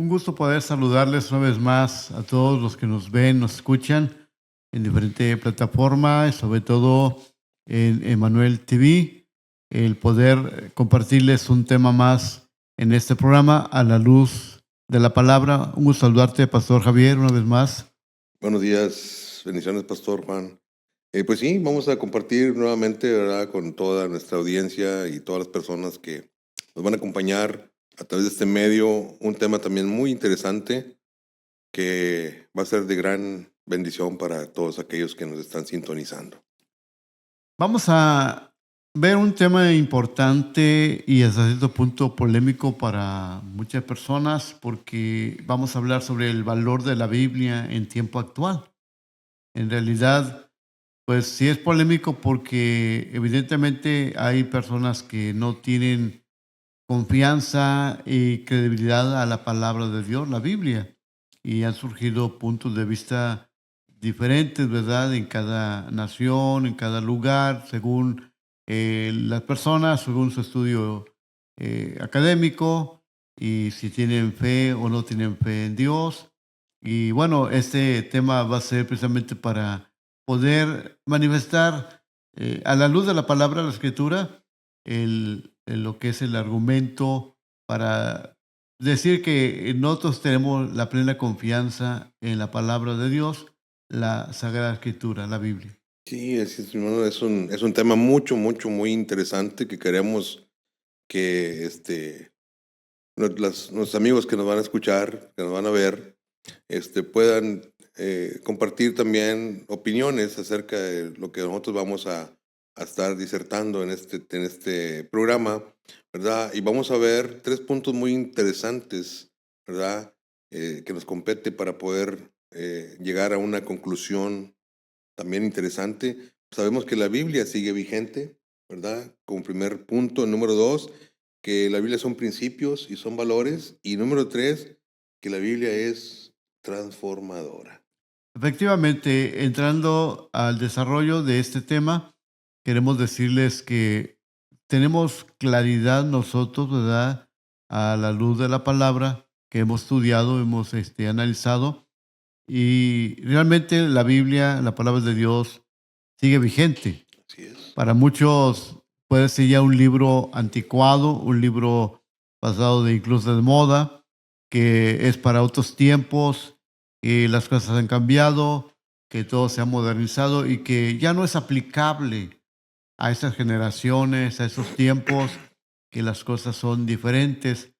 Un gusto poder saludarles una vez más a todos los que nos ven, nos escuchan en diferentes plataformas, sobre todo en Emanuel TV, el poder compartirles un tema más en este programa a la luz de la palabra. Un gusto saludarte, Pastor Javier, una vez más. Buenos días, bendiciones, Pastor Juan. Pues sí, vamos a compartir nuevamente, ¿verdad?, con toda nuestra audiencia y todas las personas que nos van a acompañar a través de este medio, un tema también muy interesante que va a ser de gran bendición para todos aquellos que nos están sintonizando. Vamos a ver un tema importante y hasta cierto punto polémico para muchas personas porque vamos a hablar sobre el valor de la Biblia en tiempo actual. En realidad, pues sí es polémico porque evidentemente hay personas que no tienen confianza y credibilidad a la palabra de Dios, la Biblia, y han surgido puntos de vista diferentes, ¿verdad? En cada nación, en cada lugar, según las personas, según su estudio académico y si tienen fe o no tienen fe en Dios. Y bueno, este tema va a ser precisamente para poder manifestar a la luz de la palabra, la escritura, lo que es el argumento para decir que nosotros tenemos la plena confianza en la palabra de Dios, la Sagrada Escritura, la Biblia. Sí, hermano, es un tema muy interesante que queremos que nuestros amigos que nos van a escuchar, que nos van a ver, puedan compartir también opiniones acerca de lo que nosotros vamos a estar disertando en este programa, ¿verdad? Y vamos a ver 3 puntos muy interesantes, ¿verdad? Que nos compete para poder llegar a una conclusión también interesante. Sabemos que la Biblia sigue vigente, ¿verdad? Como primer punto. Número 2, que la Biblia son principios y son valores. Y número 3, que la Biblia es transformadora. Efectivamente, entrando al desarrollo de este tema, queremos decirles que tenemos claridad nosotros, ¿verdad? A la luz de la palabra que hemos estudiado, hemos analizado. Y realmente la Biblia, la palabra de Dios, sigue vigente. Así es. Para muchos puede ser ya un libro anticuado, un libro pasado de incluso de moda, que es para otros tiempos, y las cosas han cambiado, que todo se ha modernizado y que ya no es aplicable a esas generaciones, a esos tiempos, que las cosas son diferentes.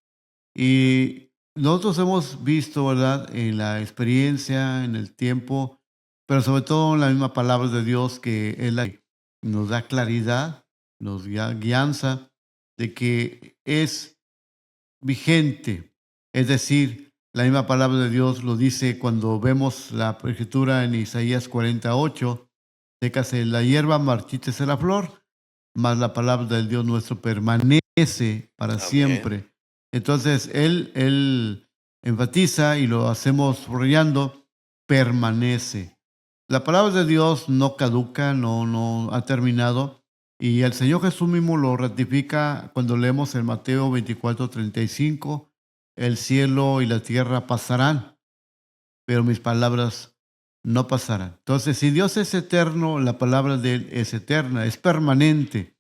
Y nosotros hemos visto, ¿verdad?, en la experiencia, en el tiempo, pero sobre todo en la misma palabra de Dios, que es la que nos da claridad, nos da guianza de que es vigente. Es decir, la misma palabra de Dios lo dice cuando vemos la escritura en Isaías 48, sécase la hierba, marchítese la flor, mas la palabra del Dios nuestro permanece para Amén. siempre. Entonces, él enfatiza y lo hacemos subrayando, permanece. La palabra de Dios no caduca, no ha terminado. Y el Señor Jesús mismo lo ratifica cuando leemos en Mateo 24:35, el cielo y la tierra pasarán, pero mis palabras no pasarán. Entonces, si Dios es eterno, la palabra de Él es eterna, es permanente.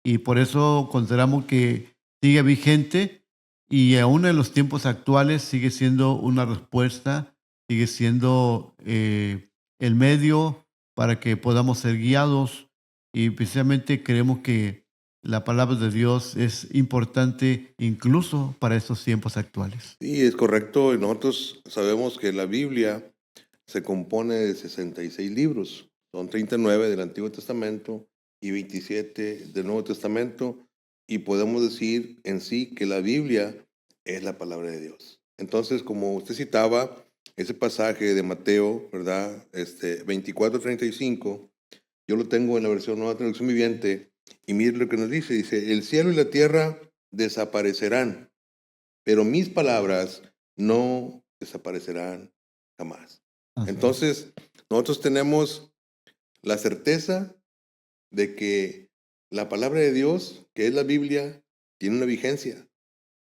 Y por eso consideramos que sigue vigente y aún en los tiempos actuales sigue siendo una respuesta, sigue siendo el medio para que podamos ser guiados y precisamente creemos que la palabra de Dios es importante incluso para estos tiempos actuales. Sí, es correcto. Y nosotros sabemos que la Biblia se compone de 66 libros. Son 39 del Antiguo Testamento y 27 del Nuevo Testamento. Y podemos decir en sí que la Biblia es la palabra de Dios. Entonces, como usted citaba, ese pasaje de Mateo, ¿verdad? 24:35, yo lo tengo en la versión Nueva Traducción Viviente. Y mire lo que nos dice. Dice, el cielo y la tierra desaparecerán, pero mis palabras no desaparecerán jamás. Así es. Entonces, nosotros tenemos la certeza de que la palabra de Dios, que es la Biblia, tiene una vigencia.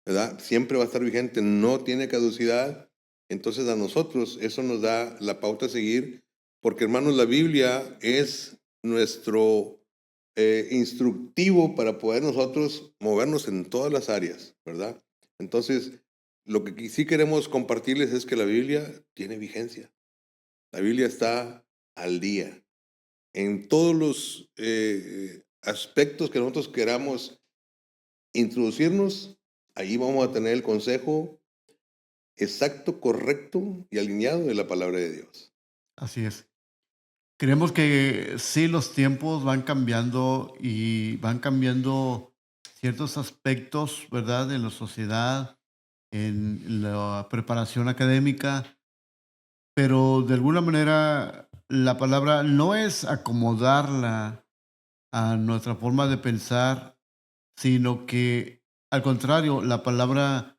¿verdad? Siempre va a estar vigente, no tiene caducidad. Entonces a nosotros eso nos da la pauta a seguir, porque hermanos, la Biblia es nuestro instructivo para poder nosotros movernos en todas las áreas, ¿verdad? Entonces, lo que sí queremos compartirles es que la Biblia tiene vigencia. La Biblia está al día. En todos los aspectos que nosotros queramos introducirnos, allí vamos a tener el consejo exacto, correcto y alineado de la palabra de Dios. Así es. Creemos que sí, los tiempos van cambiando y van cambiando ciertos aspectos, ¿verdad? En la sociedad, en la preparación académica, pero de alguna manera la palabra no es acomodarla a nuestra forma de pensar, sino que al contrario, la palabra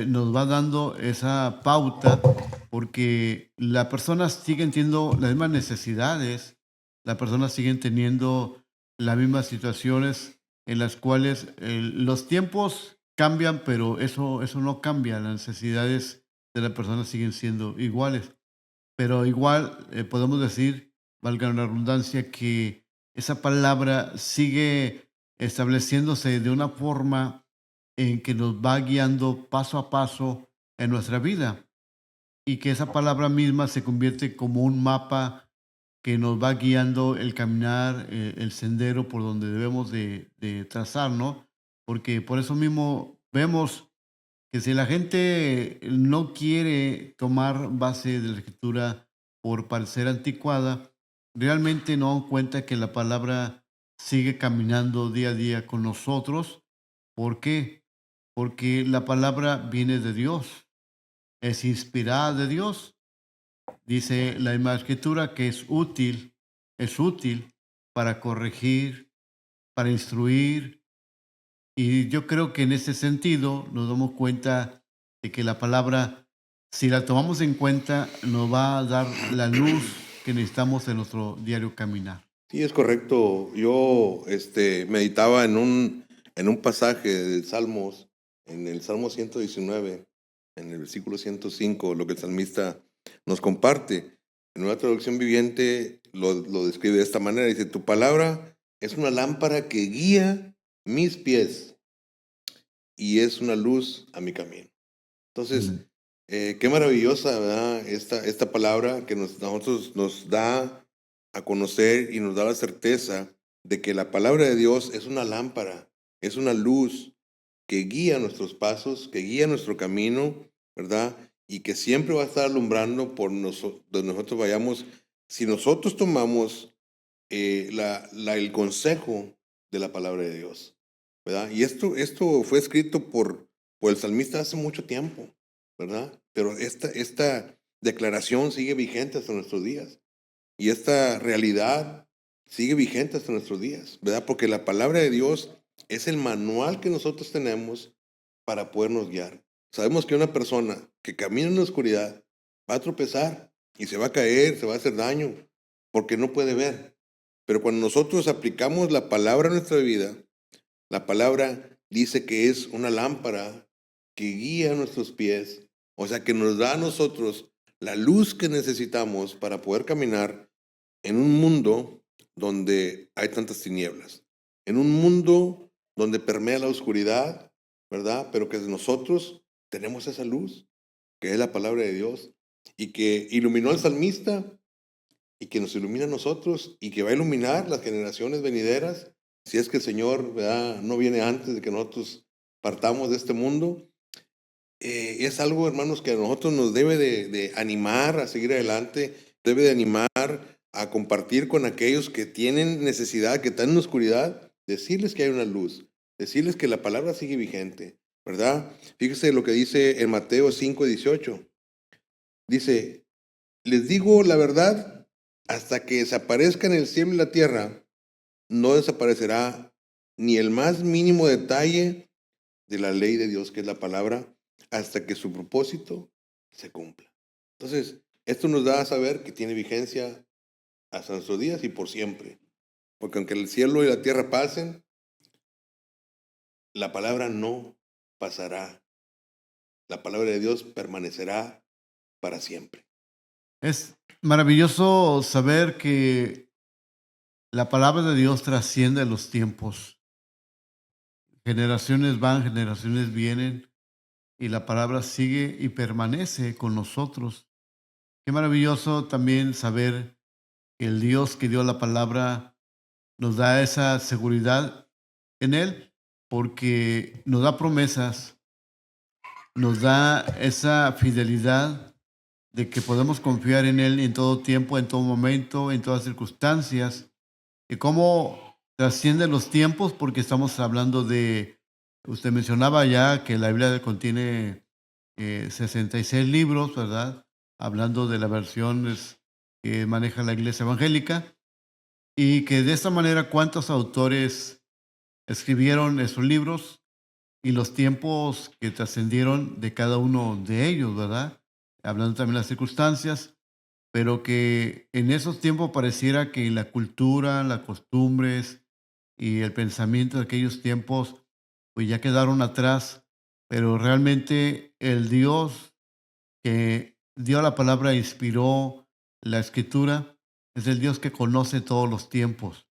nos va dando esa pauta porque las personas siguen teniendo las mismas necesidades, las personas siguen teniendo las mismas situaciones en las cuales los tiempos cambian, pero eso no cambia, las necesidades de las personas siguen siendo iguales. Pero igual podemos decir, valga la redundancia, que esa palabra sigue estableciéndose de una forma en que nos va guiando paso a paso en nuestra vida y que esa palabra misma se convierte como un mapa que nos va guiando el caminar, el sendero por donde debemos de trazar, ¿no? Porque por eso mismo vemos que si la gente no quiere tomar base de la escritura por parecer anticuada, realmente no dan cuenta que la palabra sigue caminando día a día con nosotros. ¿Por qué? Porque la palabra viene de Dios, es inspirada de Dios. Dice la misma escritura que es útil para corregir, para instruir, y yo creo que en ese sentido nos damos cuenta de que la palabra, si la tomamos en cuenta, nos va a dar la luz que necesitamos en nuestro diario caminar. Sí, es correcto. Yo meditaba en un pasaje del Salmos, en el Salmo 119, en el versículo 105, lo que el salmista nos comparte. En una traducción viviente lo describe de esta manera. Dice, tu palabra es una lámpara que guía mis pies y es una luz a mi camino. Entonces, Mm. qué maravillosa, ¿verdad? Esta palabra que nosotros nos da a conocer y nos da la certeza de que la palabra de Dios es una lámpara, es una luz que guía nuestros pasos, que guía nuestro camino, ¿verdad? Y que siempre va a estar alumbrando por donde nosotros vayamos. Si nosotros tomamos el consejo de la palabra de Dios, ¿verdad? Y esto fue escrito por el salmista hace mucho tiempo, ¿verdad? Pero esta declaración sigue vigente hasta nuestros días. Y esta realidad sigue vigente hasta nuestros días, ¿verdad? Porque la palabra de Dios es el manual que nosotros tenemos para podernos guiar. Sabemos que una persona que camina en la oscuridad va a tropezar y se va a caer, se va a hacer daño, porque no puede ver. Pero cuando nosotros aplicamos la palabra a nuestra vida, la palabra dice que es una lámpara que guía nuestros pies, o sea, que nos da a nosotros la luz que necesitamos para poder caminar en un mundo donde hay tantas tinieblas, en un mundo donde permea la oscuridad, ¿verdad? Pero que nosotros tenemos esa luz, que es la palabra de Dios, y que iluminó al salmista y que nos ilumina a nosotros y que va a iluminar las generaciones venideras, si es que el Señor, ¿verdad?, no viene antes de que nosotros partamos de este mundo. Es algo, hermanos, que a nosotros nos debe de animar a seguir adelante, debe de animar a compartir con aquellos que tienen necesidad, que están en la oscuridad, decirles que hay una luz, decirles que la palabra sigue vigente, ¿verdad? Fíjese lo que dice en Mateo 5:18. Dice, les digo la verdad, hasta que desaparezca en el cielo y la tierra, no desaparecerá ni el más mínimo detalle de la ley de Dios, que es la palabra, hasta que su propósito se cumpla. Entonces, esto nos da a saber que tiene vigencia hasta nuestros días y por siempre. Porque aunque el cielo y la tierra pasen, la palabra no pasará. La palabra de Dios permanecerá para siempre. Es maravilloso saber que la palabra de Dios trasciende los tiempos. Generaciones van, generaciones vienen y la palabra sigue y permanece con nosotros. Qué maravilloso también saber que el Dios que dio la palabra nos da esa seguridad en Él, porque nos da promesas, nos da esa fidelidad de que podemos confiar en Él en todo tiempo, en todo momento, en todas circunstancias, y cómo trasciende los tiempos, porque estamos hablando de, usted mencionaba ya que la Biblia contiene 66 libros, ¿verdad? Hablando de las versiones que maneja la Iglesia Evangélica, y que de esta manera cuántos autores escribieron esos libros y los tiempos que trascendieron de cada uno de ellos, ¿verdad? Hablando también de las circunstancias, pero que en esos tiempos pareciera que la cultura, las costumbres y el pensamiento de aquellos tiempos pues ya quedaron atrás, pero realmente el Dios que dio la palabra, inspiró la escritura, es el Dios que conoce todos los tiempos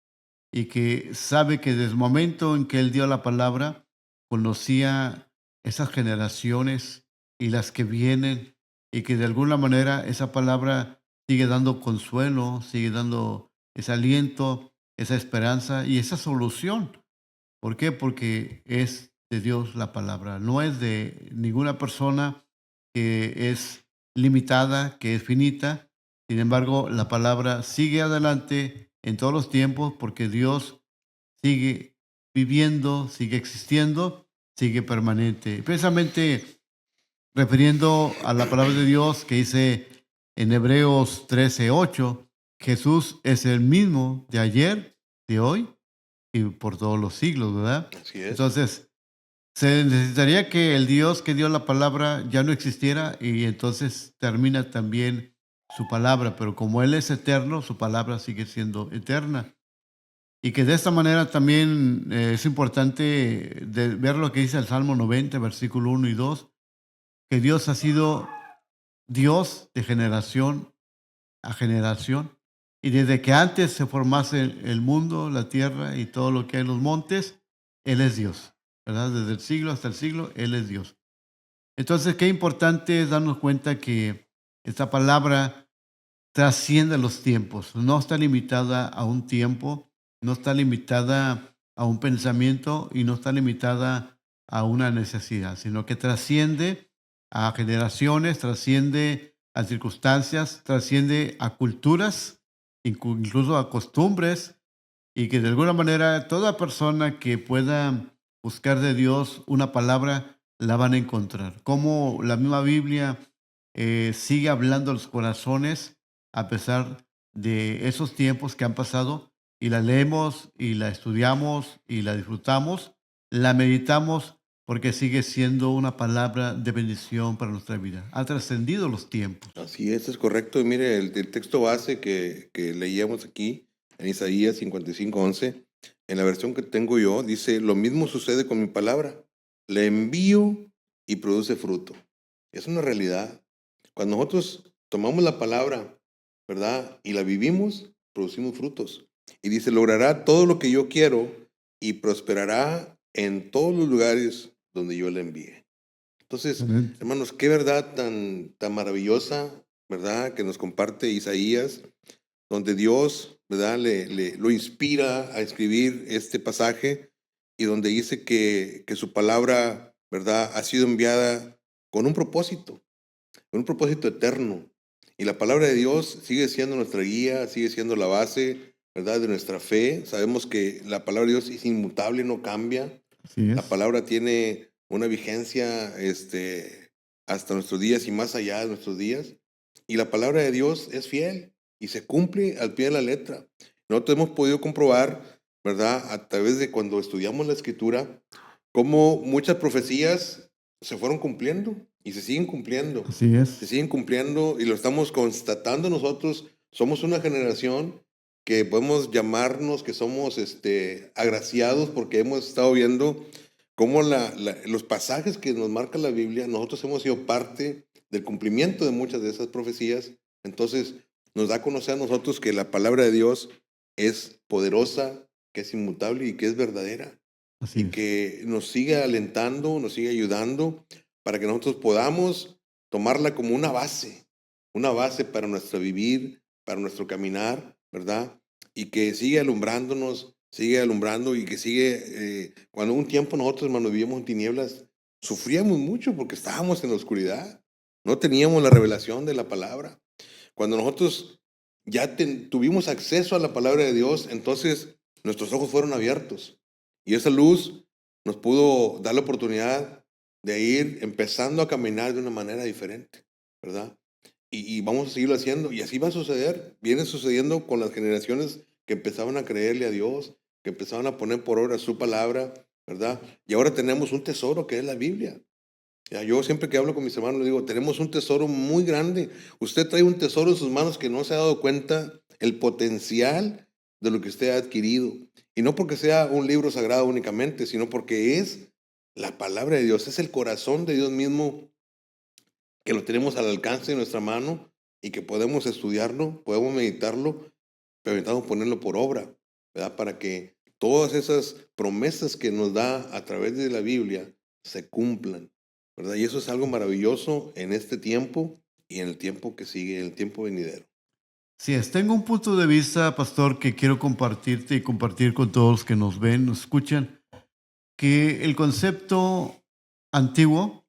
y que sabe que desde el momento en que Él dio la palabra, conocía esas generaciones y las que vienen, y que de alguna manera esa palabra sigue dando consuelo, sigue dando ese aliento, esa esperanza y esa solución. ¿Por qué? Porque es de Dios la palabra, no es de ninguna persona que es limitada, que es finita. Sin embargo, la palabra sigue adelante en todos los tiempos porque Dios sigue viviendo, sigue existiendo, sigue permanente. Precisamente refiriendo a la palabra de Dios que dice en Hebreos 13:8, Jesús es el mismo de ayer, de hoy y por todos los siglos, ¿verdad? Así es. Entonces, se necesitaría que el Dios que dio la palabra ya no existiera y entonces termina también su palabra, pero como Él es eterno, su palabra sigue siendo eterna. Y que de esta manera también es importante ver lo que dice el Salmo 90, versículo 1 y 2, que Dios ha sido Dios de generación a generación. Y desde que antes se formase el mundo, la tierra y todo lo que hay en los montes, Él es Dios, ¿verdad? Desde el siglo hasta el siglo, Él es Dios. Entonces, qué importante es darnos cuenta que esta palabra trasciende los tiempos, no está limitada a un tiempo, no está limitada a un pensamiento y no está limitada a una necesidad, sino que trasciende a generaciones, trasciende a circunstancias, trasciende a culturas, incluso a costumbres, y que de alguna manera toda persona que pueda buscar de Dios una palabra la van a encontrar. Como la misma Biblia sigue hablando a los corazones a pesar de esos tiempos que han pasado y la leemos y la estudiamos y la disfrutamos, la meditamos porque sigue siendo una palabra de bendición para nuestra vida. Ha trascendido los tiempos. Así es correcto. Y mire, el texto base que leíamos aquí en Isaías 55:11, en la versión que tengo yo, dice, lo mismo sucede con mi palabra. La envío y produce fruto. Es una realidad. Cuando nosotros tomamos la palabra, ¿verdad? Y la vivimos, producimos frutos. Y dice, logrará todo lo que yo quiero y prosperará en todos los lugares donde yo la envíe. Entonces, Excelente. hermanos, qué verdad tan maravillosa, ¿verdad? Que nos comparte Isaías, donde Dios, ¿verdad? Lo inspira a escribir este pasaje y donde dice que su palabra, ¿verdad? Ha sido enviada con un propósito eterno. Y la palabra de Dios sigue siendo nuestra guía, sigue siendo la base, ¿verdad? De nuestra fe. Sabemos que la palabra de Dios es inmutable, no cambia. Así La es. palabra tiene una vigencia hasta nuestros días y más allá de nuestros días. Y la palabra de Dios es fiel y se cumple al pie de la letra. Nosotros hemos podido comprobar, ¿verdad? A través de cuando estudiamos la escritura, cómo muchas profecías se fueron cumpliendo y se siguen cumpliendo. Así Se es. siguen cumpliendo y lo estamos constatando nosotros. Somos una generación que podemos llamarnos que somos agraciados porque hemos estado viendo cómo los pasajes que nos marca la Biblia, nosotros hemos sido parte del cumplimiento de muchas de esas profecías. Entonces, nos da a conocer a nosotros que la palabra de Dios es poderosa, que es inmutable y que es verdadera. Así Y es. que nos sigue alentando, nos sigue ayudando para que nosotros podamos tomarla como una base para nuestro vivir, para nuestro caminar, ¿verdad? Y que sigue alumbrándonos, sigue alumbrando y que sigue, cuando un tiempo nosotros, hermanos, vivíamos en tinieblas, sufríamos mucho porque estábamos en la oscuridad, no teníamos la revelación de la palabra. Cuando nosotros ya tuvimos acceso a la palabra de Dios, entonces nuestros ojos fueron abiertos y esa luz nos pudo dar la oportunidad de ir empezando a caminar de una manera diferente, ¿verdad? Y vamos a seguirlo haciendo y así va a suceder. Viene sucediendo con las generaciones que empezaban a creerle a Dios, que empezaban a poner por obra su palabra, ¿verdad? Y ahora tenemos un tesoro que es la Biblia. Ya, yo siempre que hablo con mis hermanos les digo, tenemos un tesoro muy grande. Usted trae un tesoro en sus manos que no se ha dado cuenta el potencial de lo que usted ha adquirido. Y no porque sea un libro sagrado únicamente, sino porque es la palabra de Dios, es el corazón de Dios mismo que lo tenemos al alcance de nuestra mano y que podemos estudiarlo, podemos meditarlo, pero necesitamos ponerlo por obra, ¿verdad? Para que todas esas promesas que nos da a través de la Biblia se cumplan, ¿verdad? Y eso es algo maravilloso en este tiempo y en el tiempo que sigue, en el tiempo venidero. Sí, tengo un punto de vista, pastor, que quiero compartirte y compartir con todos los que nos ven, nos escuchan, que el concepto antiguo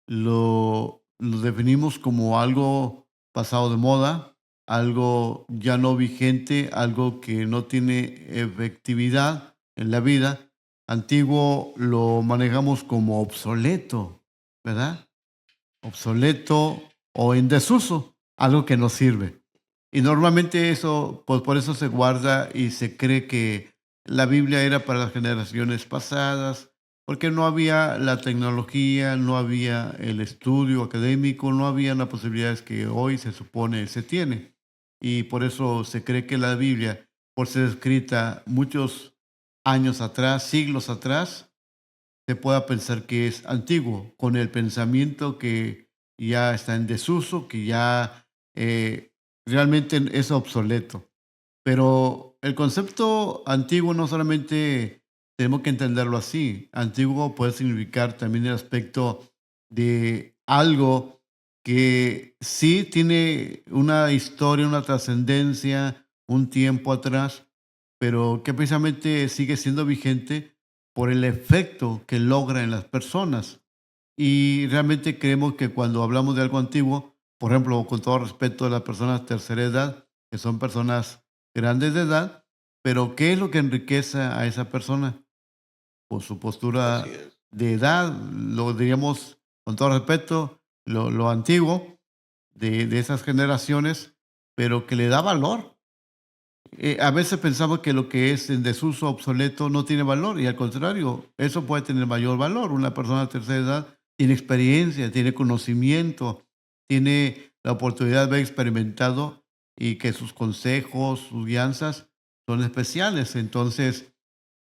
lo definimos como algo pasado de moda, algo ya no vigente, algo que no tiene efectividad en la vida. Antiguo lo manejamos como obsoleto, ¿verdad? Obsoleto o en desuso, algo que no sirve. Y normalmente eso, pues por eso se guarda y se cree que la Biblia era para las generaciones pasadas, porque no había la tecnología, no había el estudio académico, no había las posibilidades que hoy se supone se tiene. Y por eso se cree que la Biblia, por ser escrita muchos años atrás, siglos atrás, se pueda pensar que es antiguo, con el pensamiento que ya está en desuso, que ya realmente es obsoleto. Pero el concepto antiguo no solamente tenemos que entenderlo así. Antiguo puede significar también el aspecto de algo que sí tiene una historia, una trascendencia, un tiempo atrás, pero que precisamente sigue siendo vigente por el efecto que logra en las personas. Y realmente creemos que cuando hablamos de algo antiguo, por ejemplo, con todo respeto a las personas de tercera edad, que son personas grandes de edad, pero ¿qué es lo que enriquece a esa persona? Pues su Así postura es. de edad, lo diríamos con todo respeto, lo antiguo de esas generaciones, pero que le da valor. A veces pensamos que lo que es en desuso, obsoleto, no tiene valor y al contrario, eso puede tener mayor valor. Una persona de tercera edad tiene experiencia, tiene conocimiento, tiene la oportunidad de haber experimentado y que sus consejos, sus guianzas son especiales. Entonces,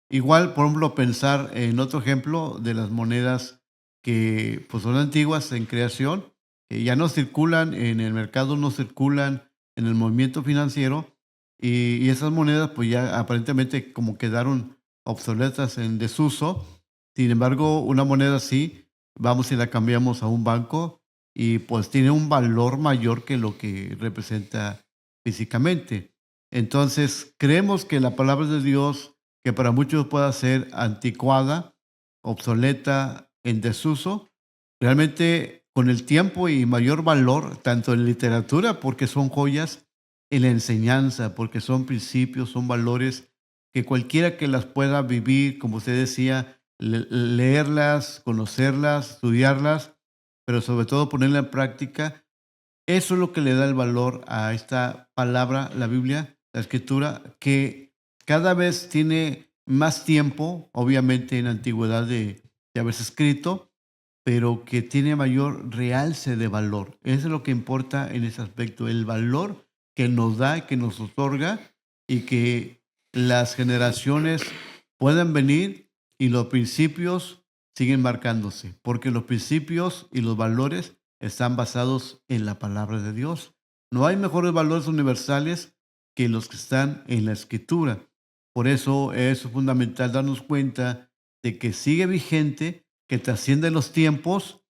igual, por ejemplo, pensar en otro ejemplo de las monedas que pues, son antiguas en creación, que ya no circulan en el mercado, no circulan en el movimiento financiero, y esas monedas pues ya aparentemente como quedaron obsoletas en desuso. Sin embargo, una moneda así, vamos y la cambiamos a un banco y pues tiene un valor mayor que lo que representa físicamente. Entonces, creemos que la palabra de Dios que para muchos pueda ser anticuada, obsoleta, en desuso, realmente con el tiempo y mayor valor, tanto en literatura, porque son joyas, en la enseñanza, porque son principios, son valores que cualquiera que las pueda vivir, como usted decía, leerlas, conocerlas, estudiarlas, pero sobre todo ponerla en práctica, eso es lo que le da el valor a esta palabra, la Biblia, la Escritura, que cada vez tiene más tiempo, obviamente en la antigüedad de haberse escrito, pero que tiene mayor realce de valor. Eso es lo que importa en ese aspecto, el valor que nos da, que nos otorga y que las generaciones puedan venir y los principios siguen marcándose, porque los principios y los valores están basados en la palabra de Dios. No hay mejores valores universales que los que están en la Escritura. Por eso es fundamental darnos cuenta de que sigue vigente, que trasciende los tiempos,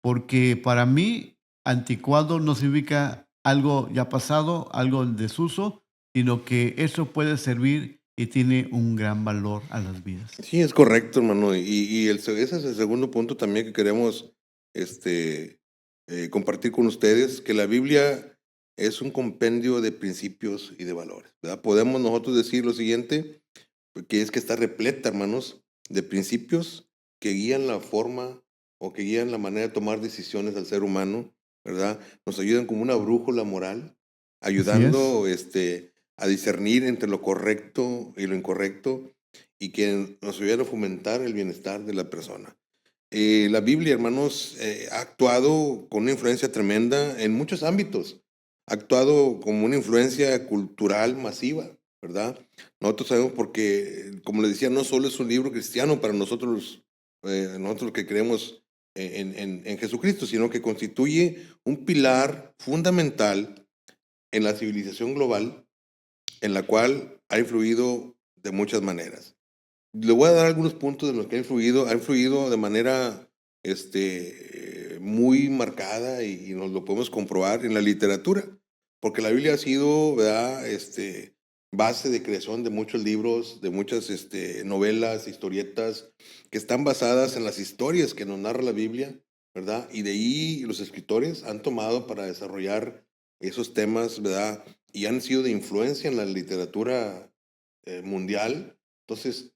porque para mí anticuado no significa algo ya pasado, algo en desuso, sino que eso puede servir y tiene un gran valor a las vidas. Sí, es correcto, hermano. Ese es el segundo punto también que queremos este, compartir con ustedes, que la Biblia es un compendio de principios y de valores, ¿verdad? Podemos nosotros decir lo siguiente, que es que está repleta, hermanos, de principios que guían la forma o que guían la manera de tomar decisiones al ser humano, ¿verdad? Nos ayudan como una brújula moral, Así es, ayudando a discernir entre lo correcto y lo incorrecto y que nos ayudan a fomentar el bienestar de la persona. La Biblia, hermanos, ha actuado con una influencia tremenda en muchos ámbitos. Ha actuado como una influencia cultural masiva, ¿verdad? Nosotros sabemos porque, como les decía, no solo es un libro cristiano para nosotros que creemos en Jesucristo, sino que constituye un pilar fundamental en la civilización global, en la cual ha influido de muchas maneras. Le voy a dar algunos puntos de los que ha influido de manera muy marcada y nos lo podemos comprobar en la literatura, porque la Biblia ha sido, ¿verdad? Base de creación de muchos libros, de muchas novelas, historietas, que están basadas en las historias que nos narra la Biblia, ¿verdad? Y de ahí los escritores han tomado para desarrollar esos temas, ¿verdad? Y han sido de influencia en la literatura mundial. Entonces,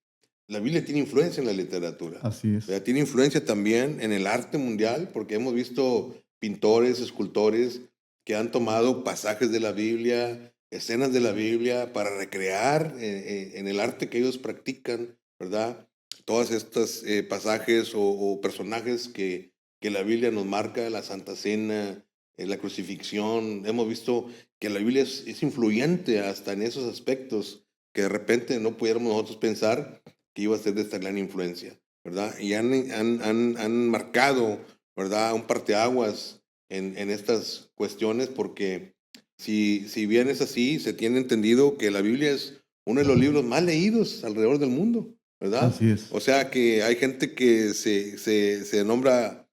la Biblia tiene influencia en la literatura, así es. ¿verdad? Tiene influencia también en el arte mundial, porque hemos visto pintores, escultores que han tomado pasajes de la Biblia, escenas de la Biblia, para recrear en el arte que ellos practican, ¿verdad? Todos estos pasajes o personajes que la Biblia nos marca, la Santa Cena, la crucifixión. Hemos visto que la Biblia es influyente hasta en esos aspectos que de repente no pudiéramos nosotros pensar que iba a ser de esta gran influencia, ¿verdad? Y han marcado, ¿verdad? Un parteaguas en estas cuestiones, porque si bien es así, se tiene entendido que la Biblia es uno de los libros más leídos alrededor del mundo, ¿verdad? Así es. O sea que hay gente que se nombra,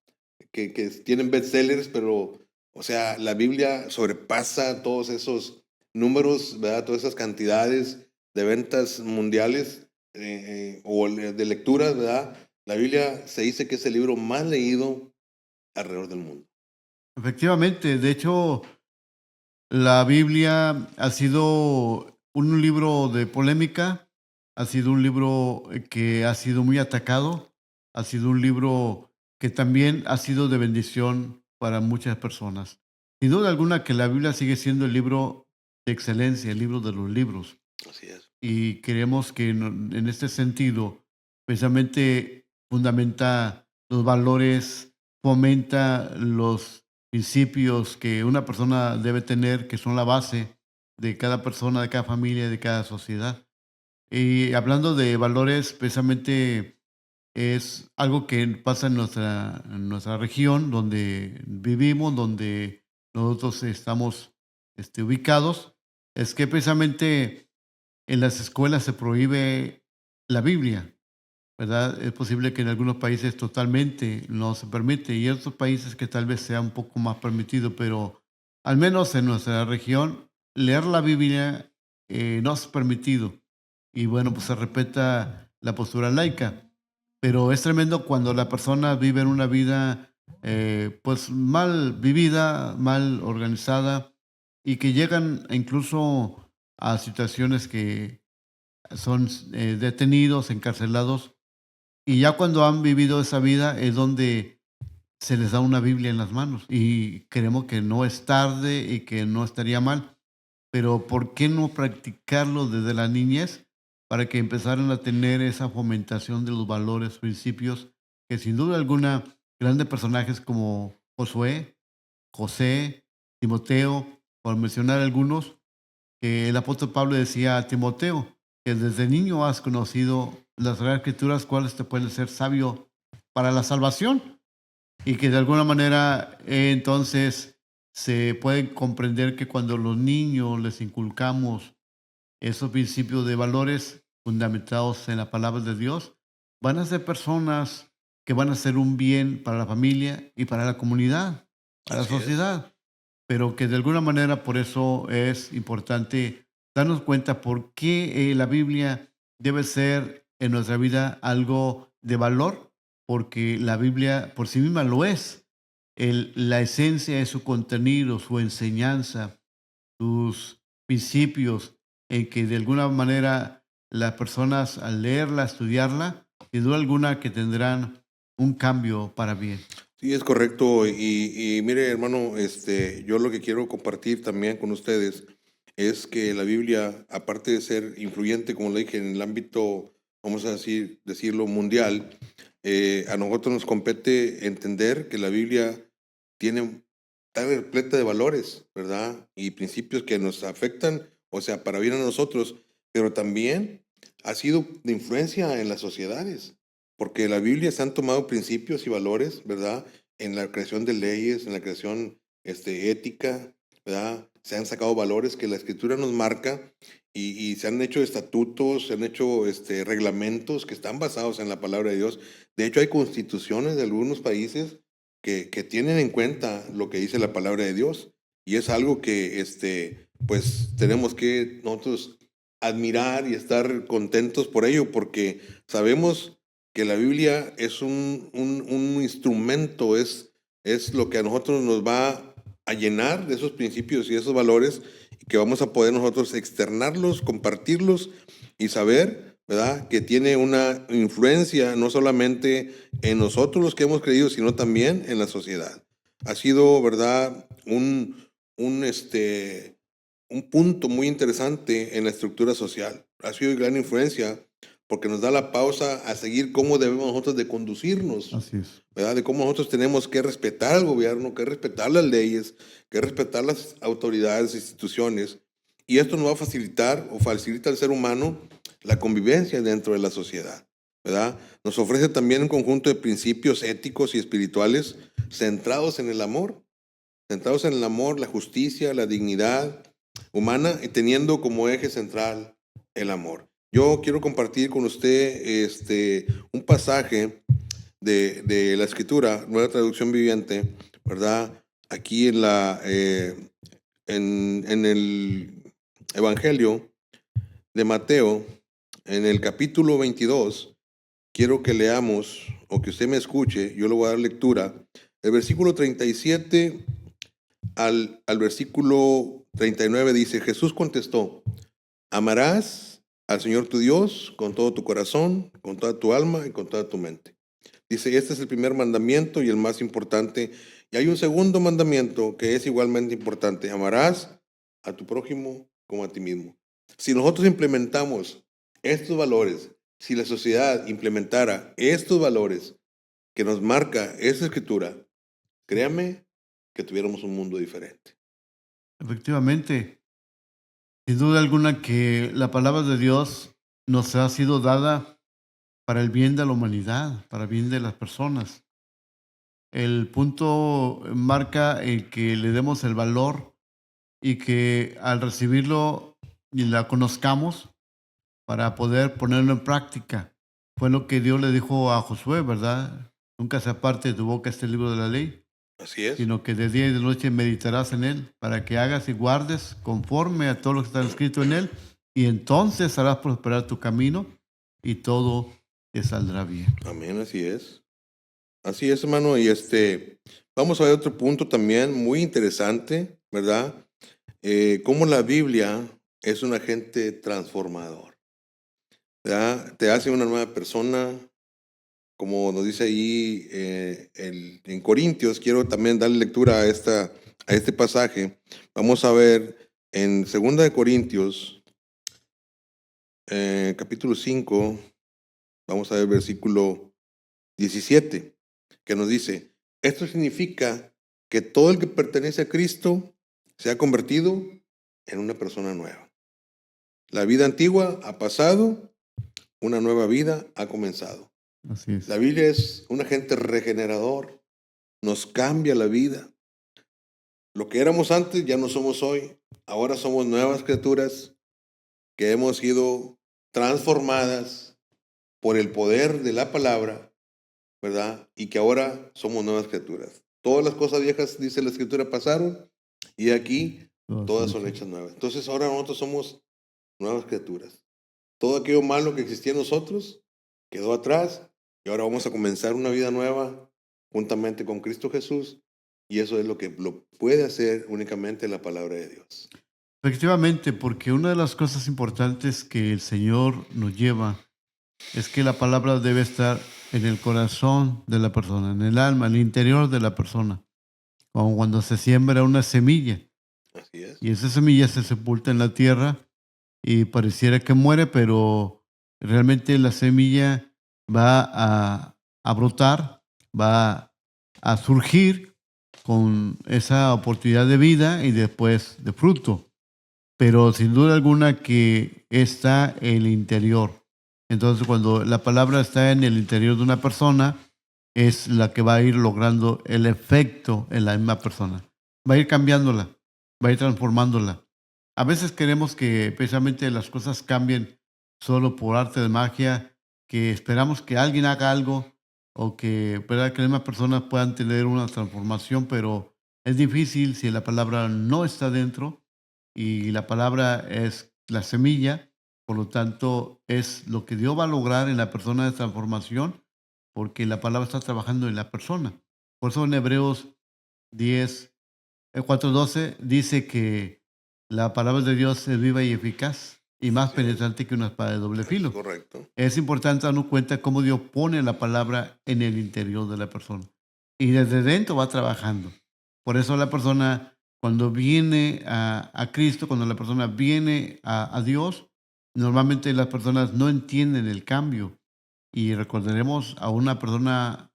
que tienen bestsellers, pero, o sea, la Biblia sobrepasa todos esos números, ¿verdad? Todas esas cantidades de ventas mundiales o de lecturas, ¿verdad? La Biblia se dice que es el libro más leído alrededor del mundo. Efectivamente, de hecho, la Biblia ha sido un libro de polémica, ha sido un libro que ha sido muy atacado, ha sido un libro que también ha sido de bendición para muchas personas. Sin duda alguna que la Biblia sigue siendo el libro de excelencia, el libro de los libros. Así es. Y creemos que en este sentido, precisamente fundamenta los valores, fomenta los principios que una persona debe tener, que son la base de cada persona, de cada familia, de cada sociedad. Y hablando de valores, precisamente es algo que pasa en nuestra región, donde vivimos, donde nosotros estamos ubicados, es que precisamente en las escuelas se prohíbe la Biblia, ¿verdad? Es posible que en algunos países totalmente no se permite y en otros países que tal vez sea un poco más permitido, pero al menos en nuestra región leer la Biblia no es permitido y bueno, pues se respeta la postura laica, pero es tremendo cuando la persona vive en una vida pues mal vivida, mal organizada y que llegan incluso a situaciones que son detenidos, encarcelados, y ya cuando han vivido esa vida es donde se les da una Biblia en las manos. Y creemos que no es tarde y que no estaría mal, pero ¿por qué no practicarlo desde la niñez para que empezaran a tener esa fomentación de los valores, principios, que sin duda alguna grandes personajes como Josué, José, Timoteo, por mencionar algunos, que el apóstol Pablo decía a Timoteo, que desde niño has conocido las Sagradas Escrituras, cuáles te pueden ser sabio para la salvación y que de alguna manera entonces se puede comprender que cuando los niños les inculcamos esos principios de valores fundamentados en la palabra de Dios, van a ser personas que van a hacer un bien para la familia y para la comunidad, para la Así es. sociedad, pero que de alguna manera por eso es importante darnos cuenta por qué la Biblia debe ser en nuestra vida algo de valor, porque la Biblia por sí misma lo es. La esencia de su contenido, su enseñanza, sus principios, en que de alguna manera las personas al leerla, estudiarla, sin duda alguna que tendrán un cambio para bien. Sí, es correcto. Y mire, hermano, yo lo que quiero compartir también con ustedes es que la Biblia, aparte de ser influyente, como le dije, en el ámbito, vamos a decirlo, mundial, a nosotros nos compete entender que la Biblia tiene, está repleta de valores, ¿verdad? Y principios que nos afectan, o sea, para bien a nosotros, pero también ha sido de influencia en las sociedades, porque la Biblia se han tomado principios y valores, ¿verdad? En la creación de leyes, en la creación ética, ¿verdad? Se han sacado valores que la Escritura nos marca y se han hecho estatutos, se han hecho reglamentos que están basados en la palabra de Dios. De hecho, hay constituciones de algunos países que tienen en cuenta lo que dice la palabra de Dios y es algo que pues tenemos que nosotros admirar y estar contentos por ello porque sabemos que la Biblia es un instrumento, es lo que a nosotros nos va a llenar de esos principios y esos valores y que vamos a poder nosotros externarlos, compartirlos y saber, ¿verdad?, que tiene una influencia no solamente en nosotros los que hemos creído, sino también en la sociedad. Ha sido, ¿verdad?, un, un punto muy interesante en la estructura social. Ha sido de gran influencia porque nos da la pausa a seguir cómo debemos nosotros de conducirnos, Así es. ¿verdad? De cómo nosotros tenemos que respetar al gobierno, que respetar las leyes, que respetar las autoridades, instituciones. Y esto nos va a facilitar o facilita al ser humano la convivencia dentro de la sociedad, ¿verdad? Nos ofrece también un conjunto de principios éticos y espirituales centrados en el amor, la justicia, la dignidad humana y teniendo como eje central el amor. Yo quiero compartir con usted un pasaje de la Escritura, Nueva Traducción Viviente, ¿verdad? Aquí en el Evangelio de Mateo, en el capítulo 22, quiero que leamos o que usted me escuche, yo le voy a dar lectura, el versículo 37 al versículo 39 dice, Jesús contestó, amarás al Señor tu Dios con todo tu corazón, con toda tu alma y con toda tu mente. Dice, este es el primer mandamiento y el más importante. Y hay un segundo mandamiento que es igualmente importante. Amarás a tu prójimo como a ti mismo. Si nosotros implementamos estos valores, si la sociedad implementara estos valores que nos marca esa escritura, créame que tuviéramos un mundo diferente. Efectivamente, sin duda alguna que la palabra de Dios nos ha sido dada para el bien de la humanidad, para el bien de las personas. El punto marca el que le demos el valor y que al recibirlo y la conozcamos para poder ponerlo en práctica. Fue lo que Dios le dijo a Josué, ¿verdad? Nunca se aparte de tu boca este libro de la ley, Así es. sino que de día y de noche meditarás en él, para que hagas y guardes conforme a todo lo que está escrito en él, y entonces harás prosperar tu camino y todo te saldrá bien. Amén, así es. Así es, hermano. Y vamos a ver otro punto también muy interesante, ¿verdad? Cómo la Biblia es un agente transformador, ¿verdad? Te hace una nueva persona, como nos dice ahí en Corintios. Quiero también darle lectura a este pasaje. Vamos a ver en 2 de Corintios, capítulo 5, vamos a ver versículo 17, que nos dice, esto significa que todo el que pertenece a Cristo se ha convertido en una persona nueva. La vida antigua ha pasado, una nueva vida ha comenzado. Así La es. Biblia es un agente regenerador, nos cambia la vida. Lo que éramos antes ya no somos hoy. Ahora somos nuevas criaturas que hemos sido transformadas por el poder de la palabra, ¿verdad? Y que ahora somos nuevas criaturas. Todas las cosas viejas, dice la Escritura, pasaron y aquí Todas son todas son hechas. hechas nuevas. Entonces ahora nosotros somos nuevas criaturas. Todo aquello malo que existía en nosotros quedó atrás y ahora vamos a comenzar una vida nueva juntamente con Cristo Jesús, y eso es lo que lo puede hacer únicamente la palabra de Dios. Efectivamente, porque una de las cosas importantes que el Señor nos lleva es que la palabra debe estar en el corazón de la persona, en el alma, en el interior de la persona, como cuando se siembra una semilla Así es. y esa semilla se sepulta en la tierra y pareciera que muere, pero realmente la semilla va a brotar, va a surgir con esa oportunidad de vida y después de fruto, pero sin duda alguna que está en el interior. Entonces, cuando la palabra está en el interior de una persona, es la que va a ir logrando el efecto en la misma persona. Va a ir cambiándola, va a ir transformándola. A veces queremos que precisamente las cosas cambien solo por arte de magia, que esperamos que alguien haga algo o que, ¿verdad?, que las mismas personas puedan tener una transformación, pero es difícil si la palabra no está dentro y la palabra es la semilla, por lo tanto es lo que Dios va a lograr en la persona de transformación, porque la palabra está trabajando en la persona. Por eso en Hebreos 10, 4:12 dice que la palabra de Dios es viva y eficaz y más Así es. penetrante que una espada de doble Es filo. correcto. Es importante darnos cuenta cómo Dios pone la palabra en el interior de la persona. Y desde dentro va trabajando. Por eso la persona, cuando viene a Cristo, cuando la persona viene a Dios, normalmente las personas no entienden el cambio. Y recordaremos a una persona,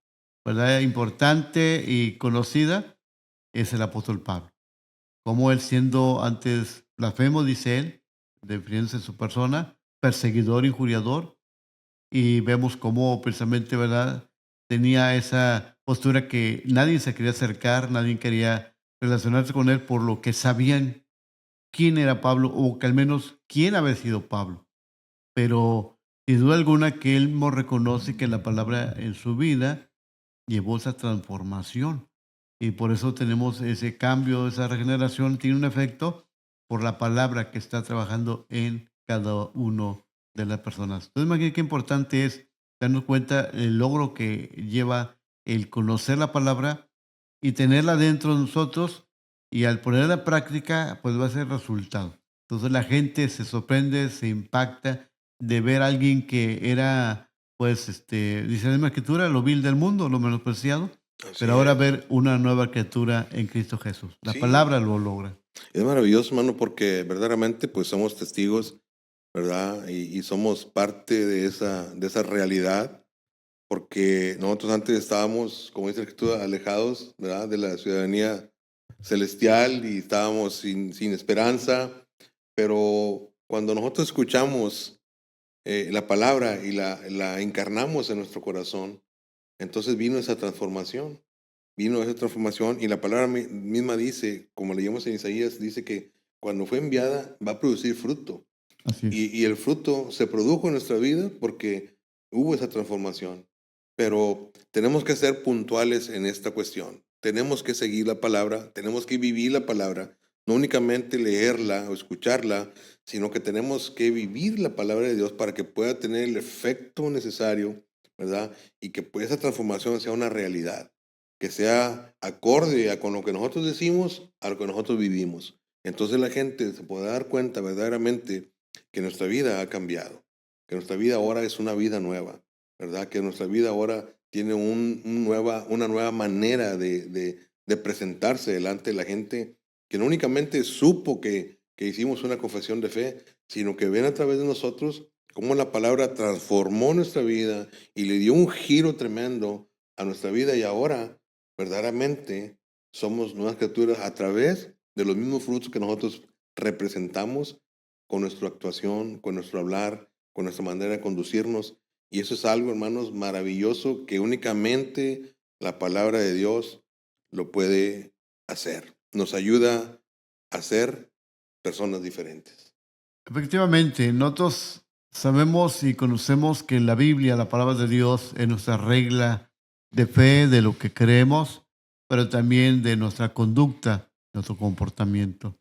¿verdad?, importante y conocida, es el apóstol Pablo. Como él, siendo antes blasfemo, dice él, definiéndose su persona, perseguidor, injuriador, y vemos cómo precisamente, ¿verdad?, tenía esa postura que nadie se quería acercar, nadie quería relacionarse con él por lo que sabían quién era Pablo o que al menos quién había sido Pablo. Pero sin duda alguna que él mismo reconoce que la palabra en su vida llevó esa transformación. Y por eso tenemos ese cambio, esa regeneración, tiene un efecto por la palabra que está trabajando en cada uno de las personas. Entonces, imagínate qué importante es darnos cuenta el logro que lleva el conocer la palabra y tenerla dentro de nosotros y al ponerla en práctica, pues va a ser resultado. Entonces la gente se sorprende, se impacta de ver a alguien que era, pues, dice la misma escritura, lo vil del mundo, lo menospreciado, Así pero ahora es. ver una nueva criatura en Cristo Jesús. La Sí, palabra lo logra. es maravilloso, hermano, porque verdaderamente pues somos testigos, ¿verdad? Y somos parte de esa realidad, porque nosotros antes estábamos, como dice la Escritura, alejados, ¿verdad?, de la ciudadanía celestial y estábamos sin esperanza, pero cuando nosotros escuchamos la palabra y la encarnamos en nuestro corazón, entonces vino esa transformación y la palabra misma dice, como leímos en Isaías, dice que cuando fue enviada va a producir fruto. Así es. Y el fruto se produjo en nuestra vida porque hubo esa transformación. Pero tenemos que ser puntuales en esta cuestión. Tenemos que seguir la palabra, tenemos que vivir la palabra, no únicamente leerla o escucharla, sino que tenemos que vivir la palabra de Dios para que pueda tener el efecto necesario, ¿verdad? Y que pues, esa transformación sea una realidad, que sea acorde a con lo que nosotros decimos, a lo que nosotros vivimos. Entonces la gente se puede dar cuenta verdaderamente que nuestra vida ha cambiado, que nuestra vida ahora es una vida nueva, ¿verdad? Que nuestra vida ahora tiene una nueva manera de presentarse delante de la gente, que no únicamente supo que hicimos una confesión de fe, sino que ven a través de nosotros cómo la palabra transformó nuestra vida y le dio un giro tremendo a nuestra vida y ahora verdaderamente somos nuevas criaturas a través de los mismos frutos que nosotros representamos con nuestra actuación, con nuestro hablar, con nuestra manera de conducirnos. Y eso es algo, hermanos, maravilloso que únicamente la palabra de Dios lo puede hacer. Nos ayuda a ser personas diferentes. Efectivamente, nosotros sabemos y conocemos que la Biblia, la palabra de Dios, es nuestra regla de fe, de lo que creemos, pero también de nuestra conducta, nuestro comportamiento.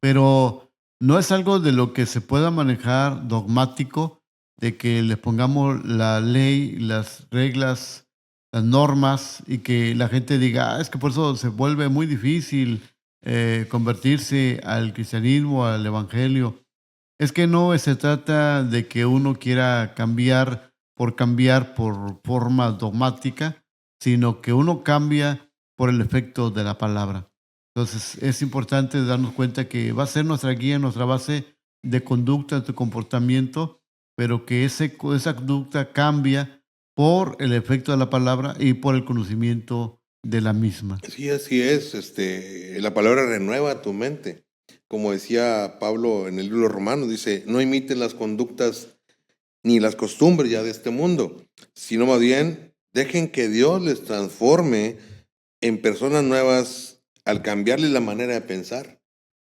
Pero no es algo de lo que se pueda manejar dogmático, de que le pongamos la ley, las reglas, las normas y que la gente diga, "Ah, es que por eso se vuelve muy difícil convertirse al cristianismo, al evangelio". Es que no se trata de que uno quiera cambiar por forma dogmática, sino que uno cambia por el efecto de la palabra. Entonces, es importante darnos cuenta que va a ser nuestra guía, nuestra base de conducta, de comportamiento, pero que esa conducta cambia por el efecto de la palabra y por el conocimiento de la misma. Sí, así es. La palabra renueva tu mente. Como decía Pablo en el libro de Romanos, dice, no imiten las conductas ni las costumbres ya de este mundo, sino más bien dejen que Dios les transforme en personas nuevas al cambiarles la manera de pensar.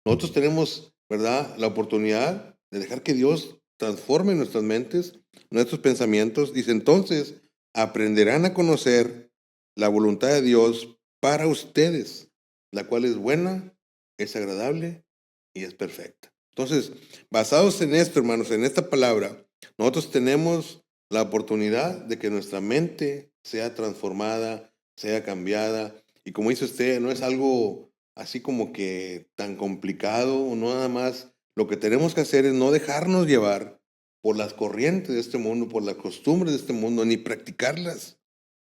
Nosotros tenemos, ¿verdad?, la oportunidad de dejar que Dios transforme nuestras mentes, nuestros pensamientos. Dice, entonces aprenderán a conocer la voluntad de Dios para ustedes, la cual es buena, es agradable y es perfecta. Entonces, basados en esto, hermanos, en esta palabra, nosotros tenemos la oportunidad de que nuestra mente sea transformada, sea cambiada. Y como dice usted, no es algo así como que tan complicado, no nada más. Lo que tenemos que hacer es no dejarnos llevar por las corrientes de este mundo, por las costumbres de este mundo, ni practicarlas,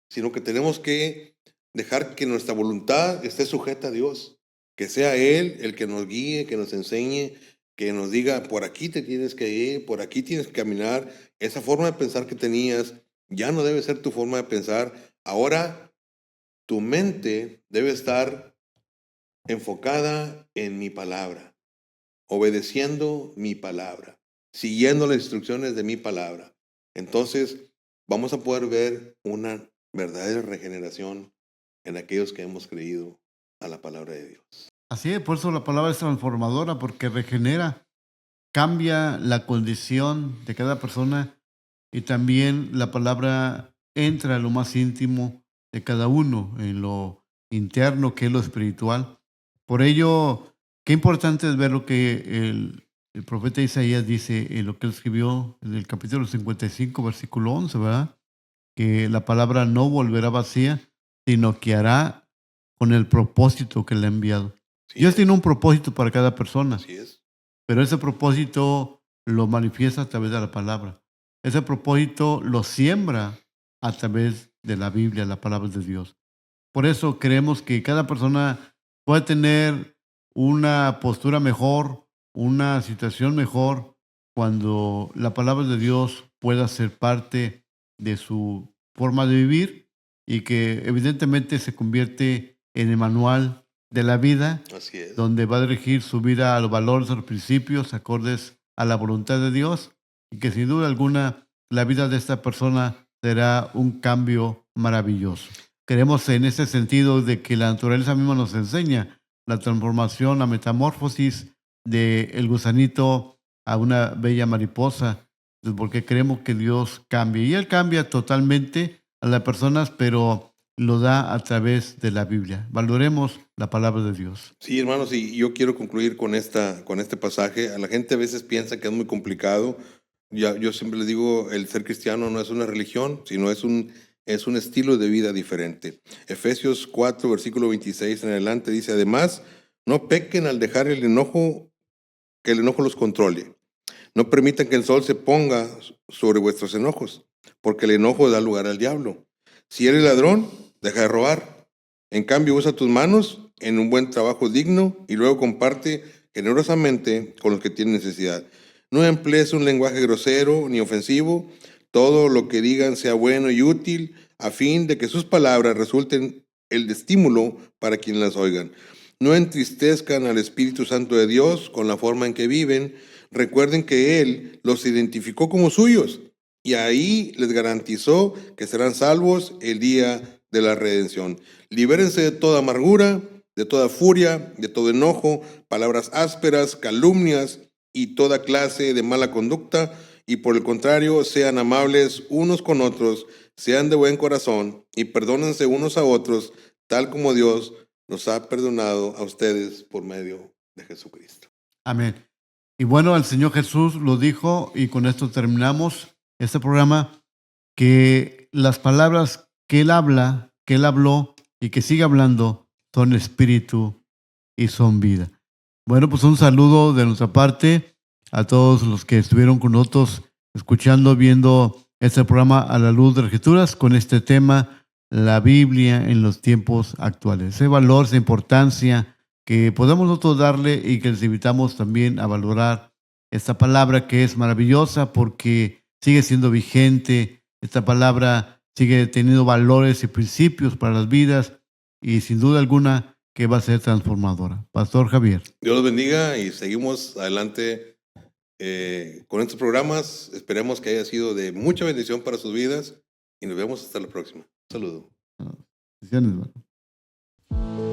sino que tenemos que dejar que nuestra voluntad esté sujeta a Dios, que sea Él el que nos guíe, que nos enseñe, que nos diga, por aquí te tienes que ir, por aquí tienes que caminar. Esa forma de pensar que tenías ya no debe ser tu forma de pensar. Ahora tu mente debe estar enfocada en mi palabra, obedeciendo mi palabra, siguiendo las instrucciones de mi palabra. Entonces vamos a poder ver una verdadera regeneración en aquellos que hemos creído a la palabra de Dios. Así es, por eso la palabra es transformadora, porque regenera, cambia la condición de cada persona y también la palabra entra en lo más íntimo de cada uno, en lo interno que es lo espiritual. Por ello, qué importante es ver lo que el profeta Isaías dice en lo que él escribió en el capítulo 55, versículo 11, ¿verdad? Que la palabra no volverá vacía, sino que hará con el propósito que le ha enviado. Sí, Dios tiene un propósito para cada persona, así es. pero ese propósito lo manifiesta a través de la palabra. Ese propósito lo siembra a través de la Biblia, la palabra de Dios. Por eso creemos que cada persona puede tener una postura mejor, una situación mejor, cuando la palabra de Dios pueda ser parte de su forma de vivir y que evidentemente se convierte en el manual de la vida, Así es. donde va a dirigir su vida a los valores, a los principios, acordes a la voluntad de Dios, y que sin duda alguna la vida de esta persona será un cambio maravilloso. Creemos en ese sentido de que la naturaleza misma nos enseña la transformación, la metamorfosis de el gusanito a una bella mariposa, pues, porque creemos que Dios cambia. Y Él cambia totalmente a las personas, pero lo da a través de la Biblia. Valoremos la palabra de Dios. Sí, hermanos, y yo quiero concluir con este pasaje. A la gente a veces piensa que es muy complicado. Yo siempre les digo, el ser cristiano no es una religión, sino es un estilo de vida diferente. Efesios 4, versículo 26 en adelante dice, además, no pequen al dejar el enojo, que el enojo los controle. No permitan que el sol se ponga sobre vuestros enojos, porque el enojo da lugar al diablo. Si eres ladrón, deja de robar. En cambio, usa tus manos en un buen trabajo digno y luego comparte generosamente con los que tienen necesidad. No emplees un lenguaje grosero ni ofensivo. Todo lo que digan sea bueno y útil, a fin de que sus palabras resulten el de estímulo para quienes las oigan. No entristezcan al Espíritu Santo de Dios con la forma en que viven. Recuerden que Él los identificó como suyos y ahí les garantizó que serán salvos el día de la redención. Libérense de toda amargura, de toda furia, de todo enojo, palabras ásperas, calumnias y toda clase de mala conducta, y por el contrario, sean amables unos con otros, sean de buen corazón y perdónense unos a otros, tal como Dios nos ha perdonado a ustedes por medio de Jesucristo. Amén. Y bueno, el Señor Jesús lo dijo, y con esto terminamos este programa, que las palabras que Él habla, que Él habló y que sigue hablando, son espíritu y son vida. Bueno, pues un saludo de nuestra parte a todos los que estuvieron con nosotros escuchando, viendo este programa a la luz de las Escrituras con este tema, la Biblia en los tiempos actuales. Ese valor, esa importancia que podemos nosotros darle, y que les invitamos también a valorar esta palabra, que es maravillosa porque sigue siendo vigente. Esta palabra sigue teniendo valores y principios para las vidas, y sin duda alguna que va a ser transformadora. Pastor Javier. Dios los bendiga y seguimos adelante con estos programas. Esperemos que haya sido de mucha bendición para sus vidas y nos vemos hasta la próxima. Un saludo. Bendiciones, hermano.